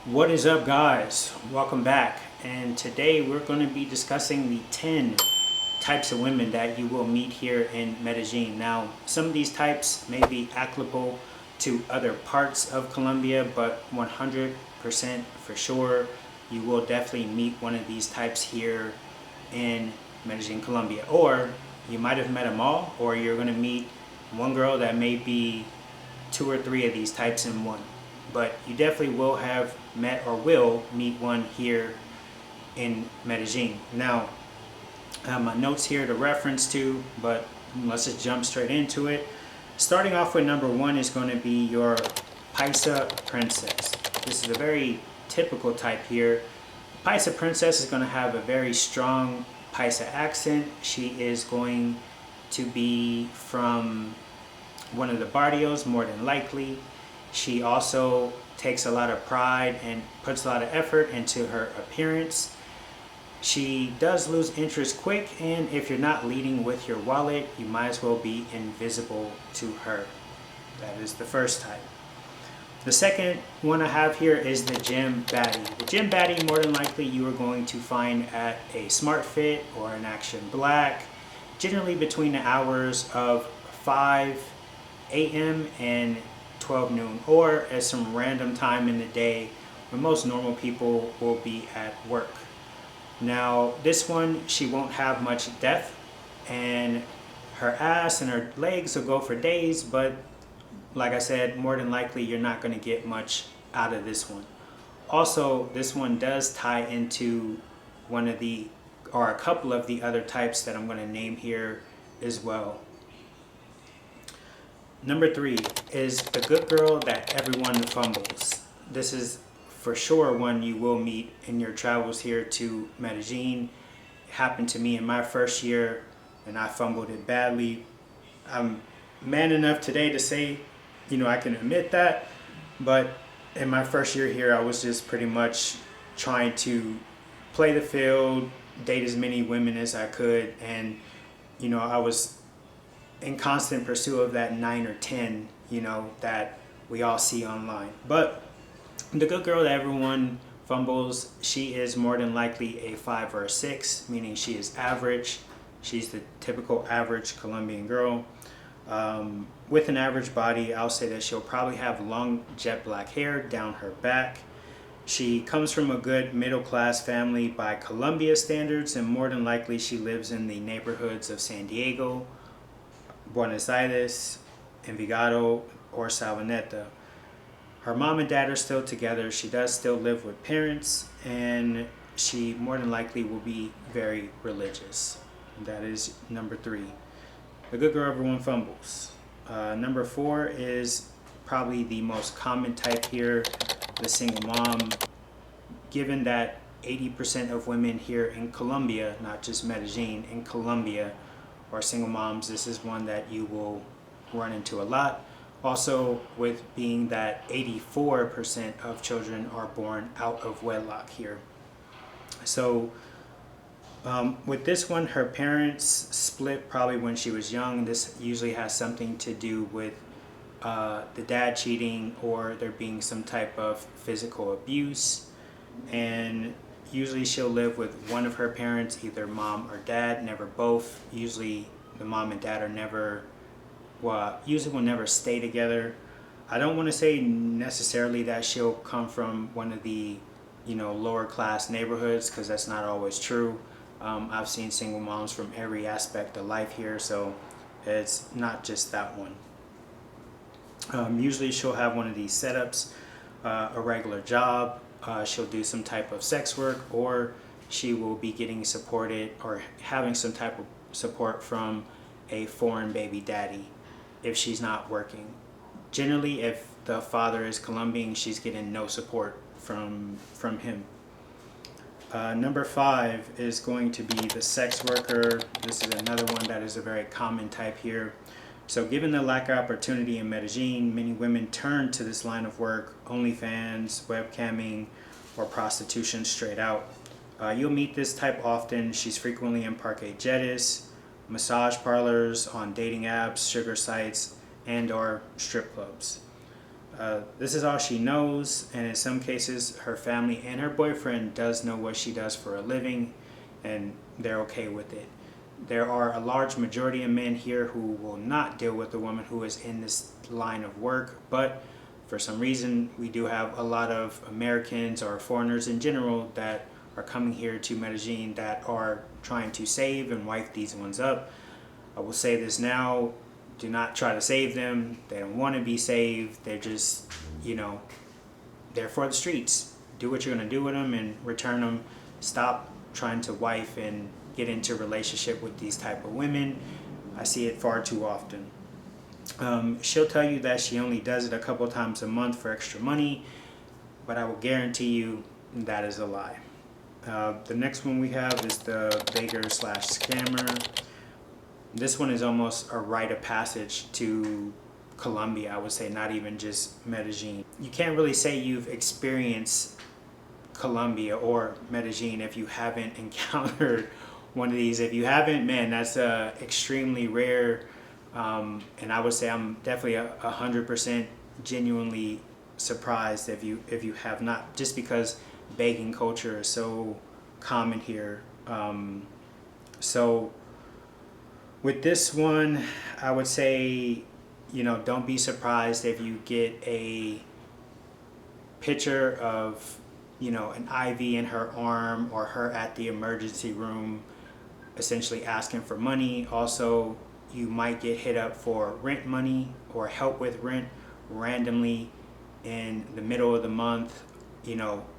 What is up, guys? Welcome back, and today we're going to be discussing the 10 types of women that you will meet here in Medellin. Now, some of these types may be applicable to other parts of Colombia, but 100% for sure you will definitely meet one of these types here in Medellin, Colombia. Or you might have met them all, or you're going to meet one girl that may be two or three of these types in one. But you definitely will have met or will meet one here in Medellin. Now, I have my notes here to reference to, but let's just jump straight into it. Starting off with number one is going to be your Paisa Princess. This is a very typical type here. Paisa Princess is going to have a very strong Paisa accent. She is going to be from one of the barrios, more than likely. She also takes a lot of pride and puts a lot of effort into her appearance. She does lose interest quick, and if you're not leading with your wallet, you might as well be invisible to her. That is the first type. The second one I have here is the gym baddie. The gym baddie, more than likely, you are going to find at a Smart Fit or an Action Black, generally between the hours of 5 a.m. and 12 noon, or at some random time in the day when most normal people will be at work. Now, this one, she won't have much depth, and her ass and her legs will go for days, but like I said, more than likely you're not going to get much out of this one. Also, this one does tie into one of the, or a couple of the other types that I'm going to name here as well. Number three is the good girl that everyone fumbles. This is for sure one you will meet in your travels here to Medellin. It happened to me in my first year, and I fumbled it badly. I'm man enough today to say, I can admit that, but in my first year here, I was just pretty much trying to play the field, date as many women as I could, and I was in constant pursuit of that 9 or 10, that we all see online. But the good girl that everyone fumbles, she is more than likely a 5 or a 6, meaning she is average. She's the typical average Colombian girl. With an average body, I'll say that she'll probably have long jet black hair down her back. She comes from a good middle class family by Colombia standards, and more than likely she lives in the neighborhoods of San Diego, Buenos Aires, Envigado, or Sabaneta. Her mom and dad are still together. She does still live with parents, and she more than likely will be very religious. That is number three. The good girl everyone fumbles. Number four is probably the most common type here, the single mom. Given that 80% of women here in Colombia, not just Medellin, in Colombia, are single moms, this is one that you will run into a lot. Also, with being that 84% of children are born out of wedlock here. So with this one, her parents split probably when she was young. This usually has something to do with the dad cheating, or there being some type of physical abuse. And usually she'll live with one of her parents, either mom or dad, never both. Usually the mom and dad are never, usually will never stay together. I don't want to say necessarily that she'll come from one of the, lower class neighborhoods, because that's not always true. I've seen single moms from every aspect of life here, so it's not just that one. Usually she'll have one of these setups, a regular job. She'll do some type of sex work, or she will be getting supported or having some type of support from a foreign baby daddy if she's not working. Generally, if the father is Colombian, she's getting no support from him. Number five is going to be the sex worker. This is another one that is a very common type here. So given the lack of opportunity in Medellin, many women turn to this line of work: OnlyFans, webcamming, or prostitution straight out. You'll meet this type often. She's frequently in parquejetes, massage parlors, on dating apps, sugar sites, and or strip clubs. This is all she knows, and in some cases her family and her boyfriend does know what she does for a living, and they're okay with it. There are a large majority of men here who will not deal with a woman who is in this line of work, but for some reason we do have a lot of Americans or foreigners in general that are coming here to Medellin that are trying to save and wife these ones up. I will say this now, do not try to save them. They don't want to be saved. They're just, they're for the streets. Do what you're going to do with them and return them. Stop trying to wife and get into a relationship with these type of women. I see it far too often. She'll tell you that she only does it a couple times a month for extra money, but I will guarantee you that is a lie. The next one we have is the beggar / scammer. This one is almost a rite of passage to Colombia, I would say, not even just Medellin. You can't really say you've experienced Colombia or Medellin if you haven't encountered one of these. If you haven't, man, that's extremely rare. And I would say I'm definitely 100% genuinely surprised if you have not, just because begging culture is so common here. So with this one, I would say, don't be surprised if you get a picture of, an IV in her arm or her at the emergency room, essentially asking for money. Also, you might get hit up for rent money or help with rent randomly in the middle of the month,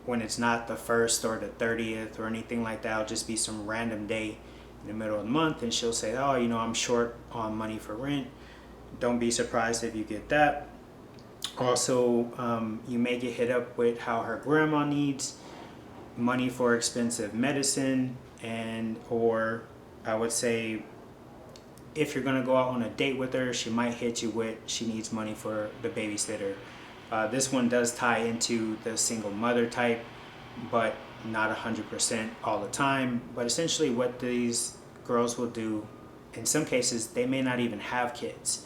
when it's not the 1st or the 30th or anything like that. It'll just be some random day in the middle of the month, and she'll say, oh, I'm short on money for rent. Don't be surprised if you get that. Also, you may get hit up with how her grandma needs money for expensive medicine, or I would say if you're going to go out on a date with her, she might hit you with she needs money for the babysitter. This one does tie into the single mother type, but not 100% all the time. But essentially what these girls will do, in some cases they may not even have kids,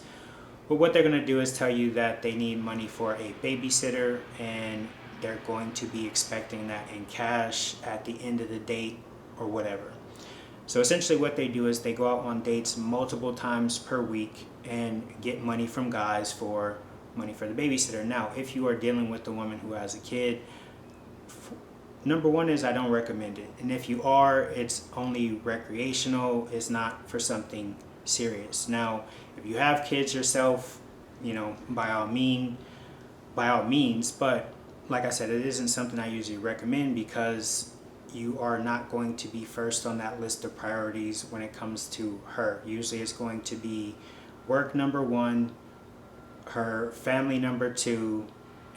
but what they're going to do is tell you that they need money for a babysitter, and they're going to be expecting that in cash at the end of the date or whatever. So essentially what they do is they go out on dates multiple times per week and get money from guys for money for the babysitter. Now, if you are dealing with a woman who has a kid, number one is I don't recommend it. And if you are, it's only recreational. It's not for something serious. Now, if you have kids yourself, by all means. But like I said, it isn't something I usually recommend, because you are not going to be first on that list of priorities when it comes to her. Usually it's going to be work number 1, her family number 2,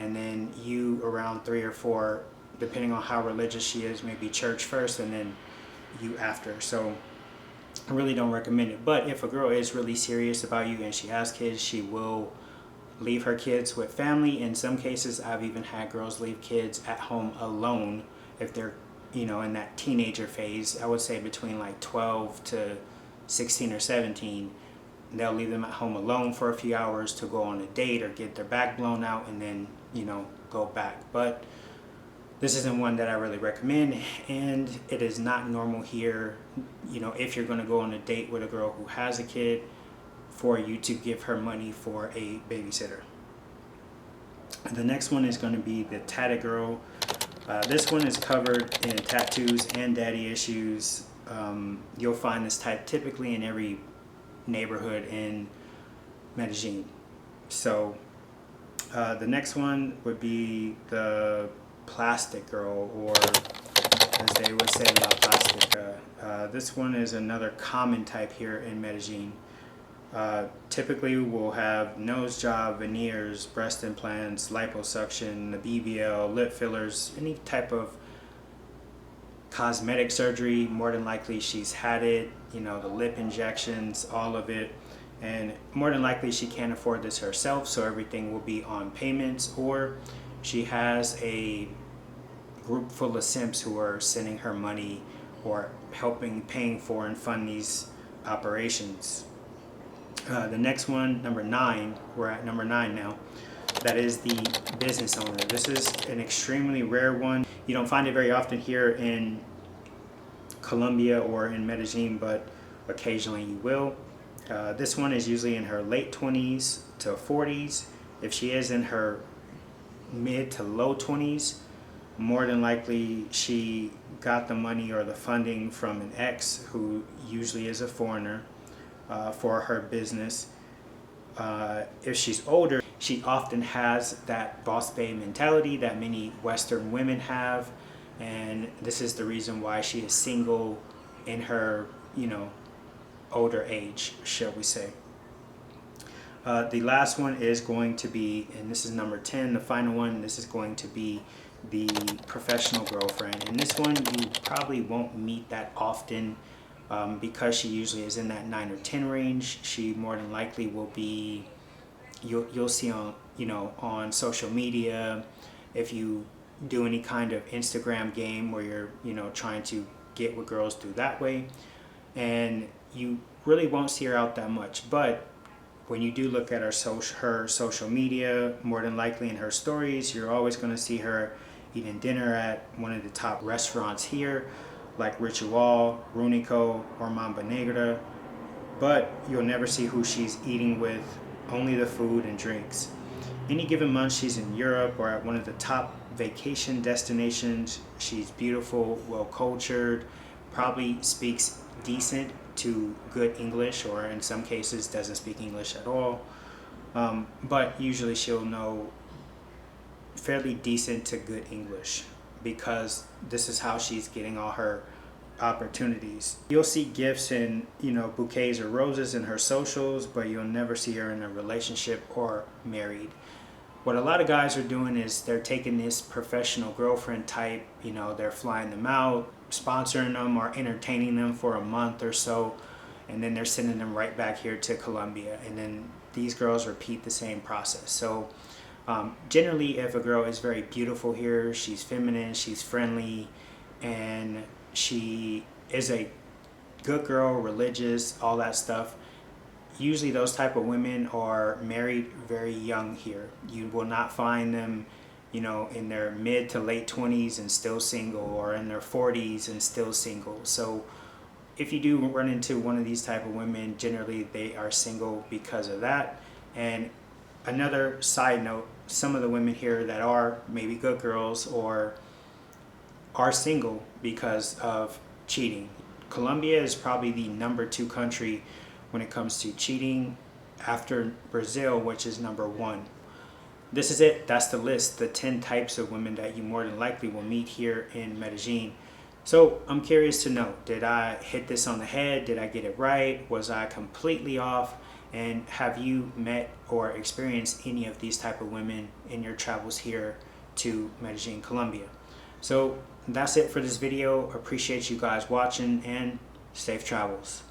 and then you around 3 or 4, depending on how religious she is, maybe church first and then you after. So I really don't recommend it. But if a girl is really serious about you and she has kids, she will leave her kids with family. In some cases, I've even had girls leave kids at home alone if they're in that teenager phase. I would say between like 12 to 16 or 17. They'll leave them at home alone for a few hours to go on a date or get their back blown out and then, go back. But this isn't one that I really recommend, and it is not normal here, if you're going to go on a date with a girl who has a kid, for you to give her money for a babysitter. The next one is going to be the tatted girl. This one is covered in tattoos and daddy issues. You'll find this type typically in every neighborhood in Medellin. So the next one would be the plastic girl, or as they would say, la plastica. This one is another common type here in Medellin. Typically we'll have nose job, veneers, breast implants, liposuction, the BBL, lip fillers, any type of cosmetic surgery. More than likely she's had it, the lip injections, all of it. And more than likely she can't afford this herself, so everything will be on payments, or she has a group full of simps who are sending her money or paying for and fund these operations. The next one, number 9, we're at number 9 now. that is the business owner. This is an extremely rare one. You don't find it very often here in Colombia or in Medellin, but occasionally you will. This one is usually in her late 20s to 40s. If she is in her mid to low 20s, more than likely she got the money or the funding from an ex who usually is a foreigner for her business. If she's older, she often has that boss babe mentality that many Western women have, and this is the reason why she is single in her, older age, shall we say. The last one is going to be, and this is number 10, the final one, this is going to be the professional girlfriend. And this one you probably won't meet that often because she usually is in that 9 or 10 range. She more than likely will be, you'll see on, on social media, if you do any kind of Instagram game where you're, trying to get with girls through that way. And you really won't see her out that much. But when you do look at her social media, more than likely in her stories, you're always going to see her eating dinner at one of the top restaurants here, like Ritual, Runico, or Mamba Negra. But you'll never see who she's eating with, only the food and drinks. Any given month she's in Europe or at one of the top vacation destinations. She's beautiful, well-cultured, probably speaks decent to good English, or in some cases doesn't speak English at all. But usually she'll know fairly decent to good English because this is how she's getting all her opportunities. You'll see gifts and bouquets or roses in her socials, but you'll never see her in a relationship or married. What a lot of guys are doing is they're taking this professional girlfriend type, they're flying them out, sponsoring them or entertaining them for a month or so, and then they're sending them right back here to Colombia, and then these girls repeat the same process. So generally, if a girl is very beautiful here, she's feminine, she's friendly, and she is a good girl, religious, all that stuff, usually those type of women are married very young here. You will not find them in their mid to late 20s and still single, or in their 40s and still single. So if you do run into one of these type of women, generally they are single because of that. And another side note, some of the women here that are maybe good girls or are single because of cheating. Colombia is probably the number 2 country when it comes to cheating, after Brazil, which is number 1. This is it. That's the list, the 10 types of women that you more than likely will meet here in Medellin. So I'm curious to know, did I hit this on the head? Did I get it right? Was I completely off? And have you met or experienced any of these type of women in your travels here to Medellin, Colombia? So that's it for this video. Appreciate you guys watching, and safe travels.